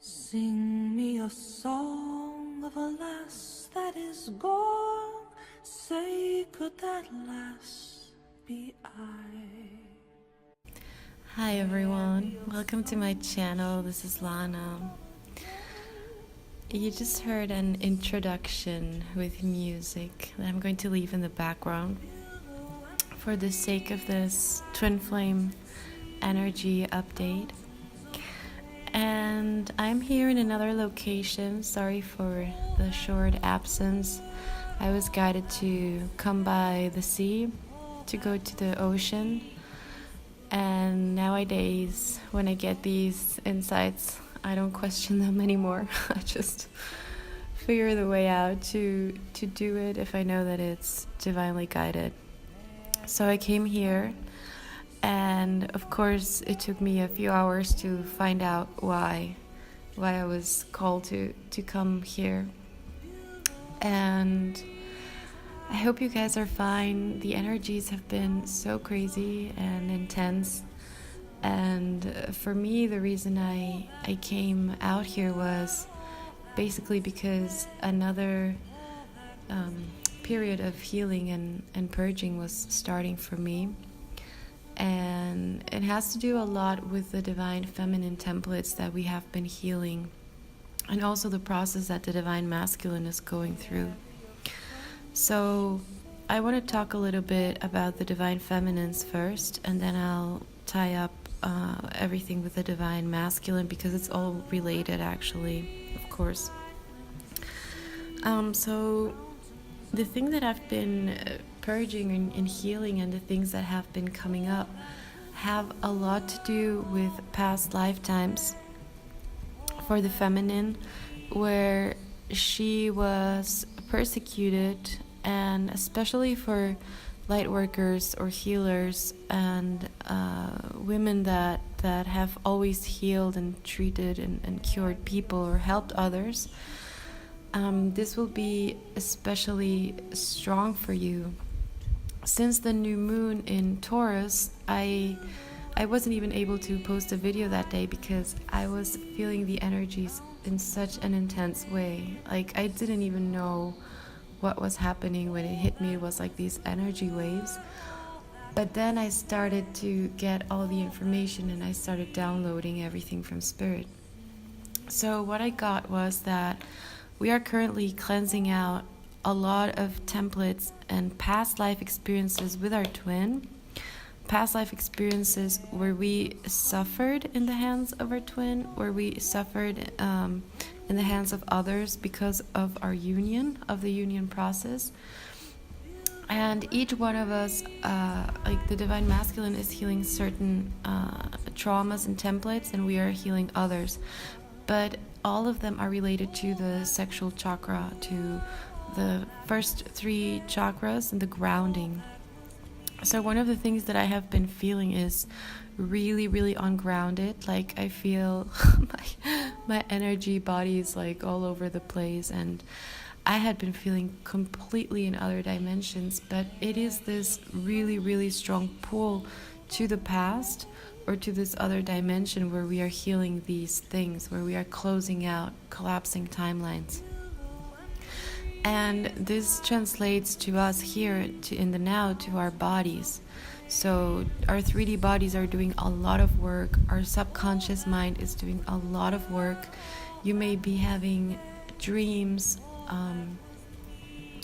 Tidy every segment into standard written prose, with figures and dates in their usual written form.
Sing me a song of a lass that is gone. Say, could that lass be I? Hi everyone, welcome to my channel. This is Lana. You just heard an introduction with music that I'm going to leave in the background for the sake of this twin flame energy update. And I'm here in another location. Sorry for the short absence. I was guided to come by the sea, to go to the ocean. And nowadays, when I get these insights, I don't question them anymore. I just figure the way out to do it if I know that it's divinely guided. So I came here, and of course it took me a few hours to find out why I was called to come here. And I hope you guys are fine. The energies have been so crazy and intense. And for me, the reason I came out here was basically because another period of healing and purging was starting for me. And it has to do a lot with the divine feminine templates that we have been healing, and also the process that the divine masculine is going through. So I want to talk a little bit about the divine feminines first, and then I'll tie up everything with the divine masculine, because it's all related actually, of course. So the thing that I've been purging and healing, and the things that have been coming up, have a lot to do with past lifetimes for the feminine, where she was persecuted, and especially for light workers or healers and women that have always healed and treated and cured people or helped others. This will be especially strong for you. Since the new moon in Taurus, I wasn't even able to post a video that day because I was feeling the energies in such an intense way. Like, I didn't even know what was happening when it hit me. It was like these energy waves. But then I started to get all the information, and I started downloading everything from Spirit. So what I got was that we are currently cleansing out a lot of templates and past life experiences with our twin. Past life experiences where we suffered in the hands of our twin, where we suffered in the hands of others because of our union, of the union process. And each one of us, like the divine masculine is healing certain traumas and templates, and we are healing others. But all of them are related to the sexual chakra, to the first three chakras and the grounding. So one of the things that I have been feeling is really, really ungrounded. Like, I feel my energy body is like all over the place, and I had been feeling completely in other dimensions, but it is this really, really strong pull to the past or to this other dimension where we are healing these things, where we are closing out collapsing timelines. And this translates to us here in the now, to our bodies. So our 3D bodies are doing a lot of work. Our subconscious mind is doing a lot of work. You may be having dreams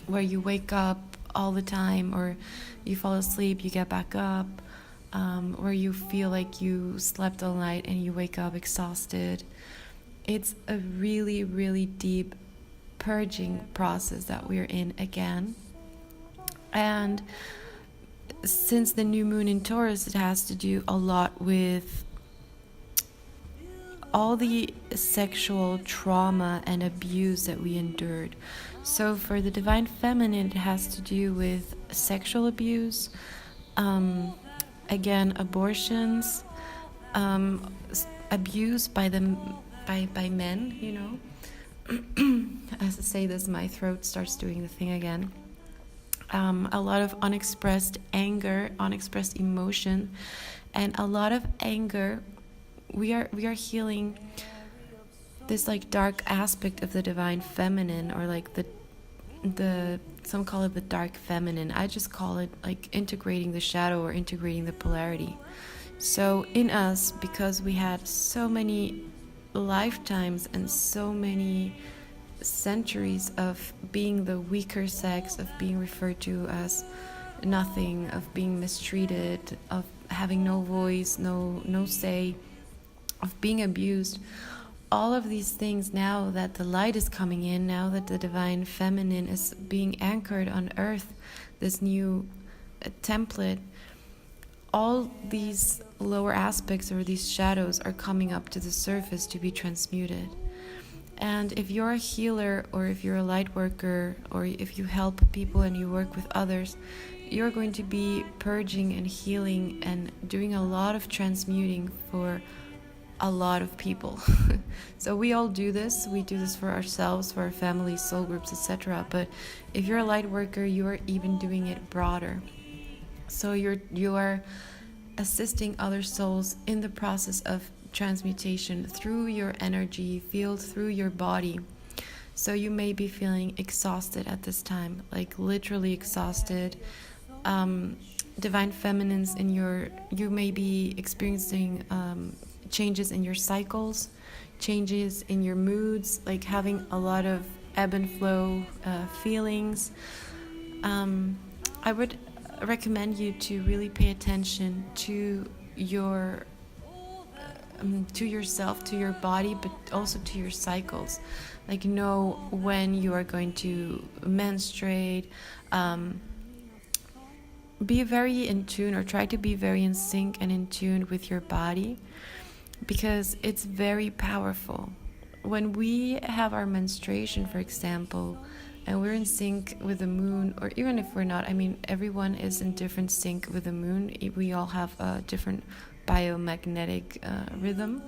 where you wake up all the time, or you fall asleep, you get back up, where you feel like you slept all night and you wake up exhausted. It's a really, really deep purging process that we're in again. And since the new moon in Taurus, it has to do a lot with all the sexual trauma and abuse that we endured. So for the divine feminine, it has to do with sexual abuse, again, abortions, abuse by men, you know. As I say this, my throat starts doing the thing again. A lot of unexpressed anger, unexpressed emotion, and a lot of anger. We are healing this like dark aspect of the divine feminine, or like the some call it the dark feminine. I just call it like integrating the shadow or integrating the polarity. So in us, because we had so many lifetimes and so many centuries of being the weaker sex, of being referred to as nothing, of being mistreated, of having no voice, no say, of being abused, all of these things, now that the light is coming in, now that the divine feminine is being anchored on earth, this new template, all these lower aspects or these shadows are coming up to the surface to be transmuted. And if you're a healer, or if you're a light worker, or if you help people and you work with others, you're going to be purging and healing and doing a lot of transmuting for a lot of people. So we all do this. We do this for ourselves, for our families, soul groups, etc. But if you're a light worker, you are even doing it broader. So you are assisting other souls in the process of transmutation through your energy field, through your body. So you may be feeling exhausted at this time, like literally exhausted. Divine feminines you may be experiencing changes in your cycles, changes in your moods, like having a lot of ebb and flow feelings. I would recommend you to really pay attention to your to yourself, to your body, but also to your cycles. Like, know when you are going to menstruate. Be very in tune, or try to be very in sync and in tune with your body, because it's very powerful. When we have our menstruation, for example, and we're in sync with the moon, or even if we're not, I mean, everyone is in different sync with the moon. We all have a different biomagnetic rhythm.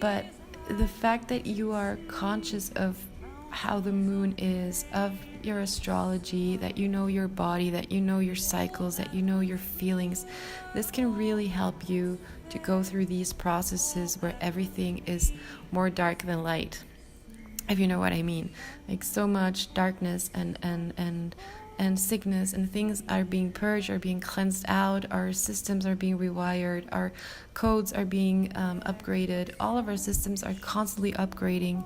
But the fact that you are conscious of how the moon is, of your astrology, that you know your body, that you know your cycles, that you know your feelings, this can really help you to go through these processes where everything is more dark than light, if you know what I mean. Like, so much darkness and sickness and things are being purged, are being cleansed out, our systems are being rewired, our codes are being upgraded, all of our systems are constantly upgrading.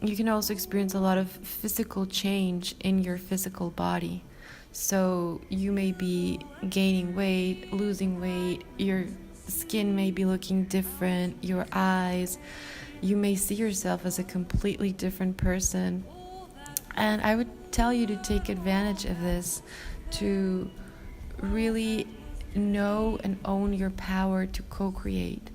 You can also experience a lot of physical change in your physical body. So you may be gaining weight, losing weight, your skin may be looking different, your eyes, you may see yourself as a completely different person. And I would tell you to take advantage of this, to really know and own your power to co-create.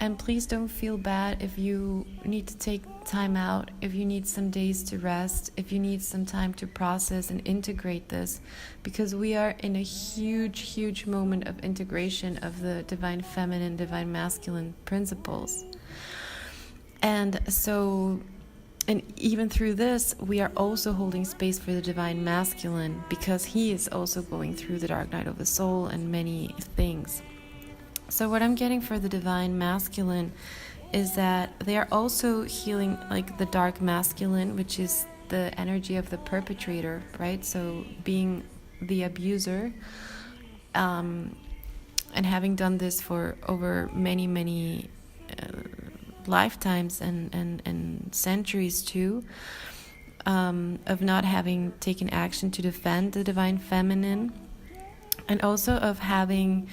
And please don't feel bad if you need to take time out, if you need some days to rest, if you need some time to process and integrate this, because we are in a huge moment of integration of the divine feminine, divine masculine principles. And so, and even through this, we are also holding space for the divine masculine, because he is also going through the dark night of the soul and many things. So what I'm getting for the divine masculine is that they are also healing, like, the dark masculine, which is the energy of the perpetrator, right? So being the abuser, and having done this for over many lifetimes and centuries too, of not having taken action to defend the divine feminine, and also of having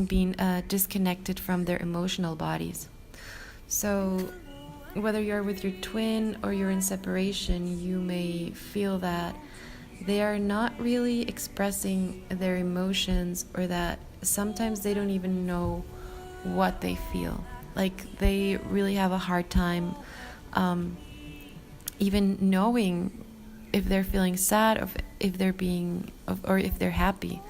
been disconnected from their emotional bodies. So whether you're with your twin or you're in separation, you may feel that they are not really expressing their emotions, or that sometimes they don't even know what they feel. Like, they really have a hard time even knowing if they're feeling sad, or if they're happy.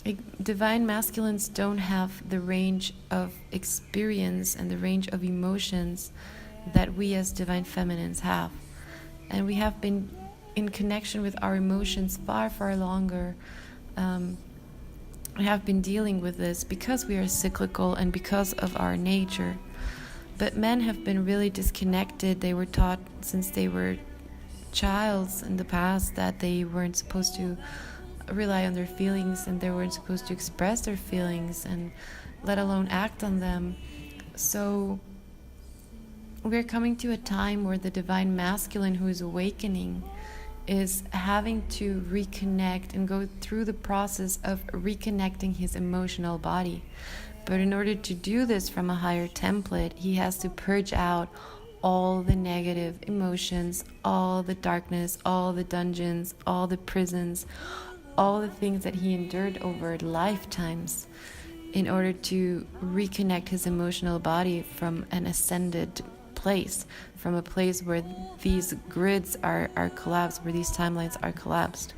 Like, divine masculines don't have the range of experience and the range of emotions that we as divine feminines have. And we have been in connection with our emotions far longer. We have been dealing with this because we are cyclical and because of our nature. But men have been really disconnected. They were taught since they were childs in the past that they weren't supposed to rely on their feelings, and they weren't supposed to express their feelings, and let alone act on them. So we're coming to a time where the divine masculine who is awakening is having to reconnect and go through the process of reconnecting his emotional body. But in order to do this from a higher template, he has to purge out all the negative emotions, all the darkness, all the dungeons, all the prisons, all the things that he endured over lifetimes, in order to reconnect his emotional body from an ascended place, from a place where these grids are collapsed, where these timelines are collapsed.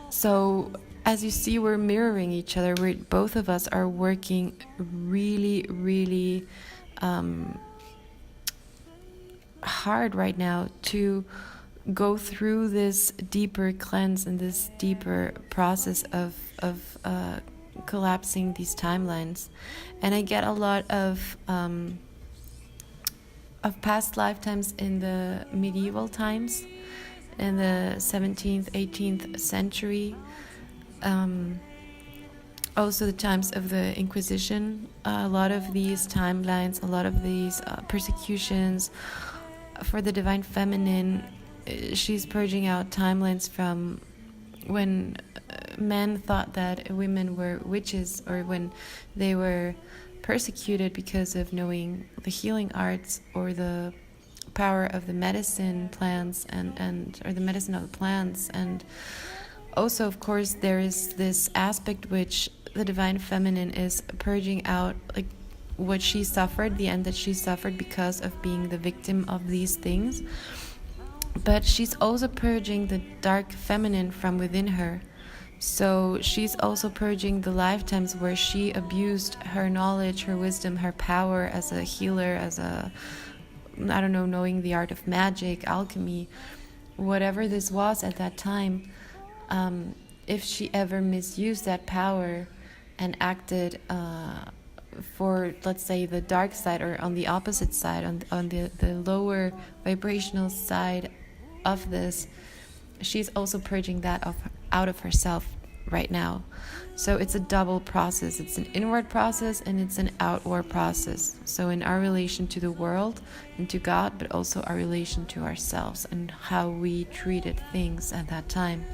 So as you see, we're mirroring each other. Both of us are working really, really hard right now to go through this deeper cleanse and this deeper process of collapsing these timelines. And I get a lot of past lifetimes in the medieval times, in the 17th, 18th century. Also the times of the Inquisition. A lot of these timelines, a lot of these persecutions for the divine feminine, she's purging out timelines from when men thought that women were witches, or when they were persecuted because of knowing the healing arts or the power of the medicine plants and or the medicine of the plants. And also, of course, there is this aspect which the divine feminine is purging out, like what she suffered, the end that she suffered because of being the victim of these things. But she's also purging the dark feminine from within her. So she's also purging the lifetimes where she abused her knowledge, her wisdom, her power as a healer, as a, I don't know, knowing the art of magic, alchemy, whatever this was at that time. If she ever misused that power and acted for, let's say, the dark side, or on the opposite side, on the lower vibrational side of this, she's also purging that out of herself right now. So it's a double process. It's an inward process and it's an outward process. So in our relation to the world and to God, but also our relation to ourselves and how we treated things at that time.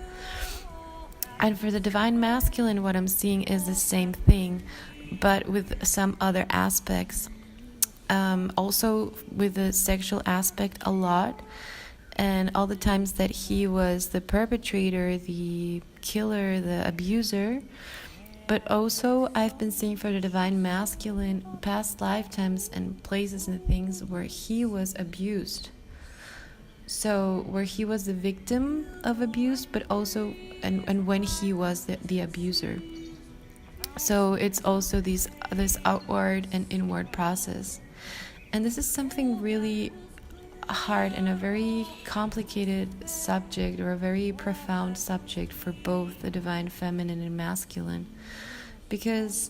And for the divine masculine, what I'm seeing is the same thing, but with some other aspects. Also with the sexual aspect a lot. And all the times that he was the perpetrator, the killer, the abuser. But also I've been seeing for the divine masculine past lifetimes and places and things where he was abused. So where he was the victim of abuse, but also and when he was the abuser. So it's also this outward and inward process. And this is something really hard and a very complicated subject, or a very profound subject for both the divine feminine and masculine. Because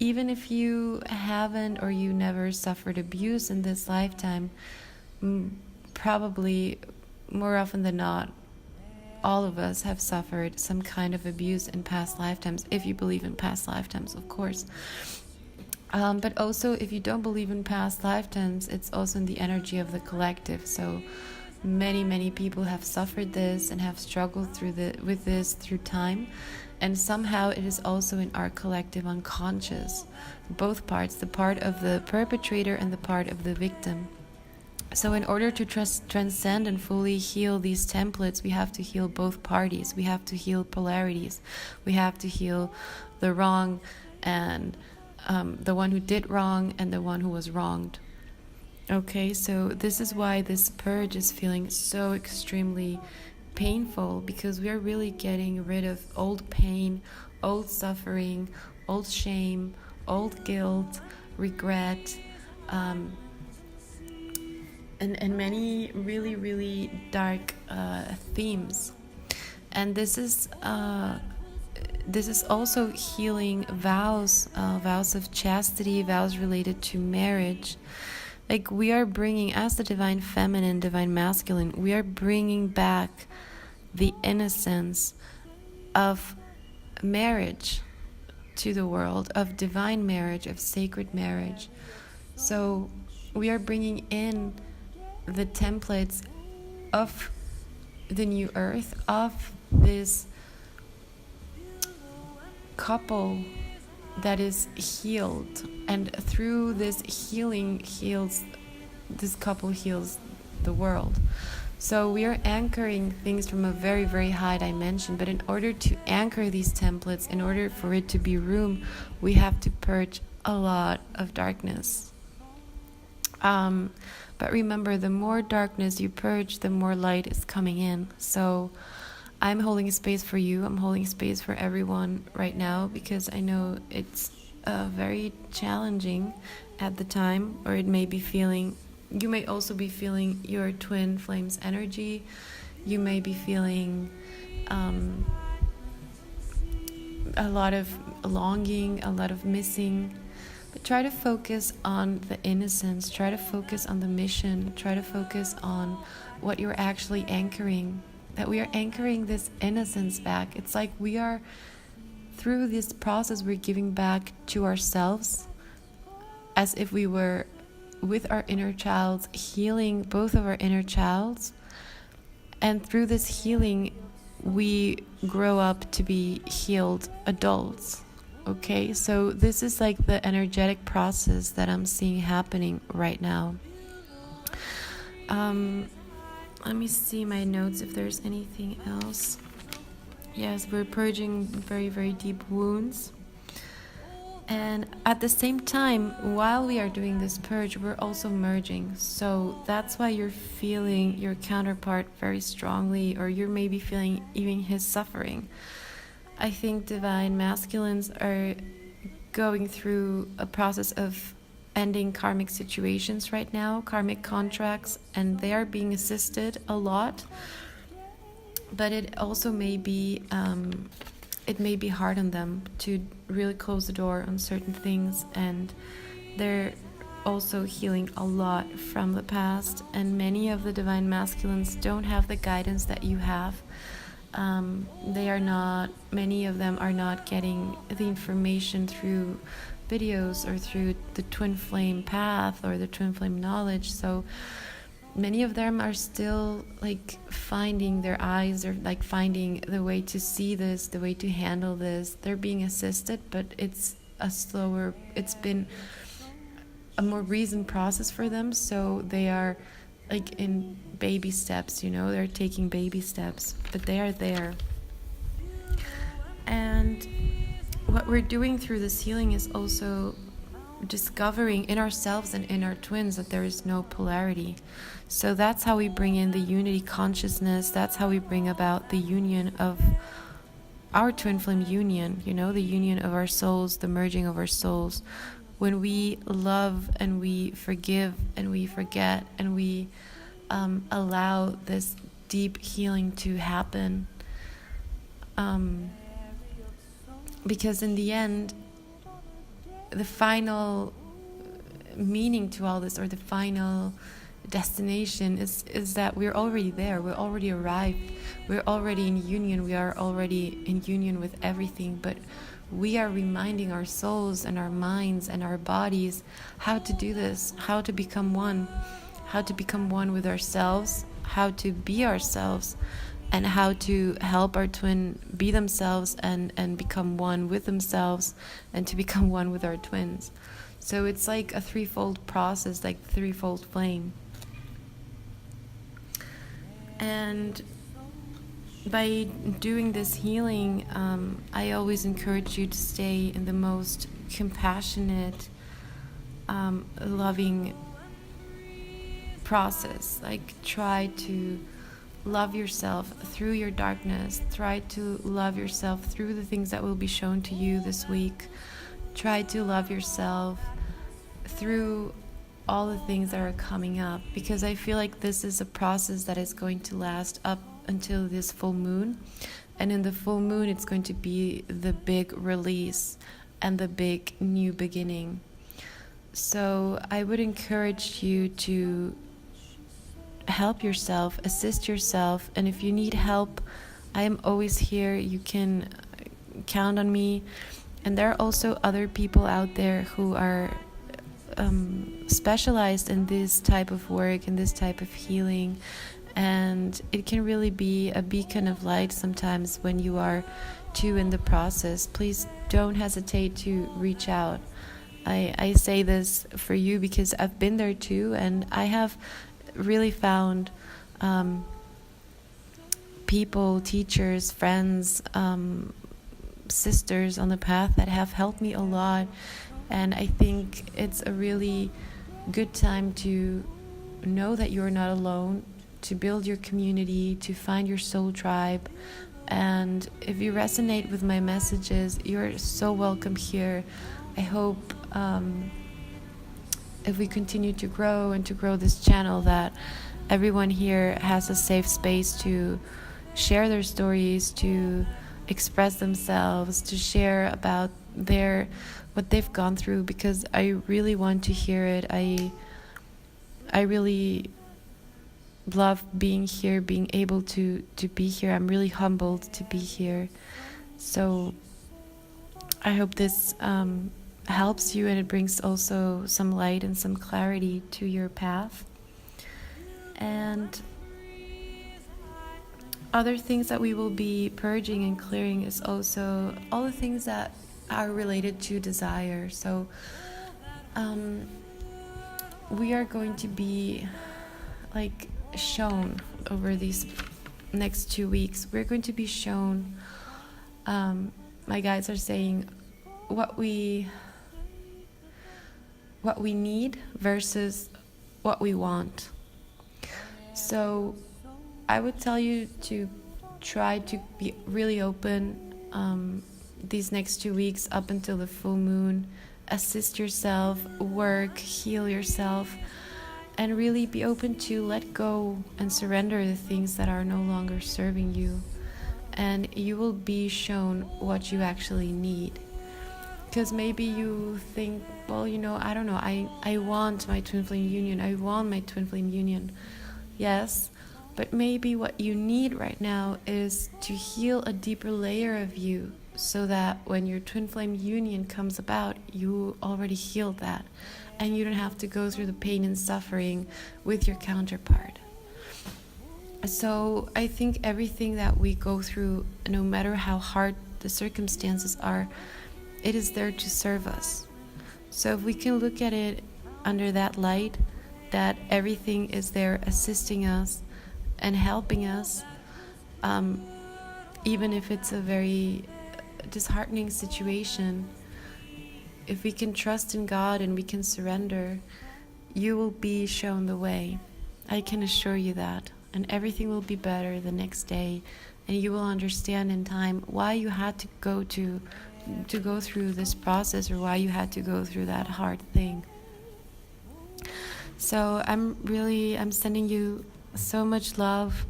even if you haven't or you never suffered abuse in this lifetime, probably more often than not, all of us have suffered some kind of abuse in past lifetimes, if you believe in past lifetimes, of course. But also, if you don't believe in past lifetimes, it's also in the energy of the collective. So many people have suffered this and have struggled with this through time. And somehow it is also in our collective unconscious. Both parts, the part of the perpetrator and the part of the victim. So in order to transcend and fully heal these templates, we have to heal both parties. We have to heal polarities. We have to heal the wrong and the one who did wrong and the one who was wronged. Okay, so this is why this purge is feeling so extremely painful, because we are really getting rid of old pain, old suffering, old shame, old guilt, regret, and many really dark themes. And this is this is also healing vows, vows of chastity, vows related to marriage. Like, we are bringing, as the divine feminine, divine masculine, we are bringing back the innocence of marriage to the world, of divine marriage, of sacred marriage. So we are bringing in the templates of the new earth, of this couple that is healed, and through this healing this couple heals the world. So we are anchoring things from a very, very high dimension, but in order to anchor these templates, in order for it to be room, we have to purge a lot of darkness. But remember, the more darkness you purge, the more light is coming in. So I'm holding a space for you. I'm holding space for everyone right now, because I know it's very challenging at the time, or it may be feeling, you may also be feeling your twin flames energy. You may be feeling a lot of longing, a lot of missing. But try to focus on the innocence, try to focus on the mission, try to focus on what you're actually anchoring, that we are anchoring this innocence back. It's like we are, through this process, we're giving back to ourselves, as if we were with our inner child, healing both of our inner childs. And through this healing, we grow up to be healed adults. Okay, so this is like the energetic process that I'm seeing happening right now. Let me see my notes if there's anything else. Yes, we're purging very, very deep wounds. And at the same time, while we are doing this purge, we're also merging. So that's why you're feeling your counterpart very strongly, or you're maybe feeling even his suffering. I think divine masculines are going through a process of ending karmic situations right now, karmic contracts, and they are being assisted a lot. But it also may be hard on them to really close the door on certain things, and they're also healing a lot from the past. And many of the divine masculines don't have the guidance that you have. Many of them are not getting the information through videos or through the twin flame path or the twin flame knowledge. So many of them are still like finding their eyes, or like finding the way to see this, the way to handle this. They're being assisted, but it's been a more recent process for them. So they are like in baby steps, they're taking baby steps, but they are there. And what we're doing through this healing is also discovering in ourselves and in our twins that there is no polarity. So that's how we bring in the unity consciousness. That's how we bring about the union of our twin flame union, the union of our souls, the merging of our souls. When we love and we forgive and we forget and we allow this deep healing to happen. Because in the end, the final meaning to all this, or the final destination, is that we're already there, we're already arrived, we're already in union, we are already in union with everything. But we are reminding our souls and our minds and our bodies how to do this, how to become one with ourselves, how to be ourselves, and how to help our twin be themselves and become one with themselves, and to become one with our twins. So it's like a threefold process, like threefold flame. And by doing this healing, I always encourage you to stay in the most compassionate, loving process. Like, try to love yourself through your darkness. Try to love yourself through the things that will be shown to you this week. Try to love yourself through all the things that are coming up, because I feel like this is a process that is going to last up until this full moon. And in the full moon, it's going to be the big release and the big new beginning. So I would encourage you to help yourself, assist yourself, and if you need help, I am always here. You can count on me. And there are also other people out there who are specialized in this type of work and this type of healing, and it can really be a beacon of light sometimes when you are too in the process. Please don't hesitate to reach out. I say this for you because I've been there too, and I have really found people, teachers, friends, sisters on the path that have helped me a lot. And I think it's a really good time to know that you're not alone, to build your community, to find your soul tribe. And if you resonate with my messages, you're so welcome here. I hope if we continue to grow and to grow this channel, that everyone here has a safe space to share their stories, to express themselves, to share about what they've gone through, because I really want to hear it. I really love being here, being able to be here. I'm really humbled to be here. So I hope this helps you, and it brings also some light and some clarity to your path. And other things that we will be purging and clearing is also all the things that are related to desire. So we are going to be shown over these next 2 weeks. We're going to be shown, my guides are saying, what we need versus what we want. So I would tell you to try to be really open these next 2 weeks up until the full moon. Assist yourself, work, heal yourself, and really be open to let go and surrender the things that are no longer serving you. And you will be shown what you actually need. Because maybe you think, well, I don't know, I want my twin flame union. I want my twin flame union. Yes, but maybe what you need right now is to heal a deeper layer of you, so that when your twin flame union comes about, you already healed that, and you don't have to go through the pain and suffering with your counterpart. So I think everything that we go through, no matter how hard the circumstances are, it is there to serve us. So if we can look at it under that light, that everything is there assisting us and helping us, even if it's a very disheartening situation, if we can trust in God and we can surrender, you will be shown the way. I can assure you that. And everything will be better the next day, and you will understand in time why you had to go through this process, or why you had to go through that hard thing. So I'm sending you so much love,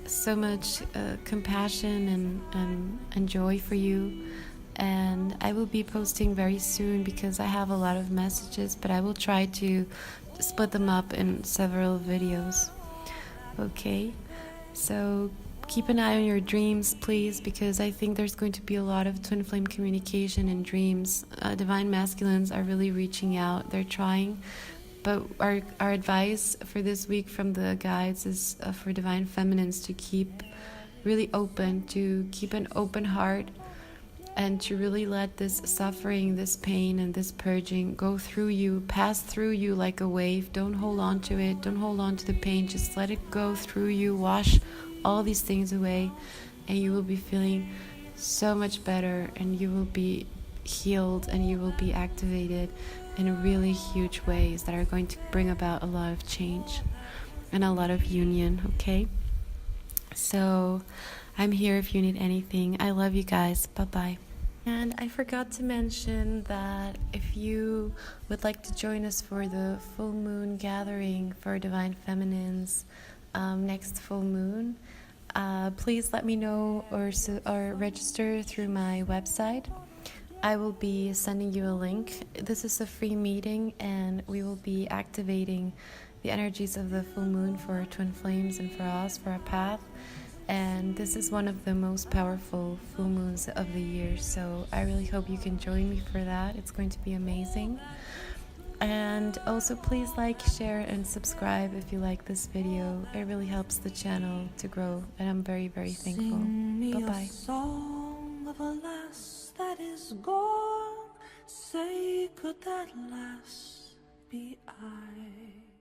so much compassion and joy for you. And I will be posting very soon, because I have a lot of messages, but I will try to split them up in several videos. Okay, so keep an eye on your dreams, please, because I think there's going to be a lot of twin flame communication in dreams. Divine masculines are really reaching out. They're trying, but our advice for this week from the guides is for divine feminines to keep really open, to keep an open heart, and to really let this suffering, this pain, and this purging go through you, pass through you like a wave. Don't hold on to it. Don't hold on to the pain. Just let it go through you. Wash all these things away, and you will be feeling so much better, and you will be healed, and you will be activated in really huge ways that are going to bring about a lot of change and a lot of union, okay? So I'm here if you need anything. I love you guys. Bye-bye. And I forgot to mention that if you would like to join us for the full moon gathering for Divine Feminines next full moon, Please let me know or register through my website. I will be sending you a link. This is a free meeting, and we will be activating the energies of the full moon for twin flames and for us, for our path. And this is one of the most powerful full moons of the year, so I really hope you can join me for that. It's going to be amazing. And also please like, share, and subscribe if you like this video. It really helps the channel to grow, and I'm very, very thankful. Bye-bye. Song of a lass that is gone, say could that lass be I?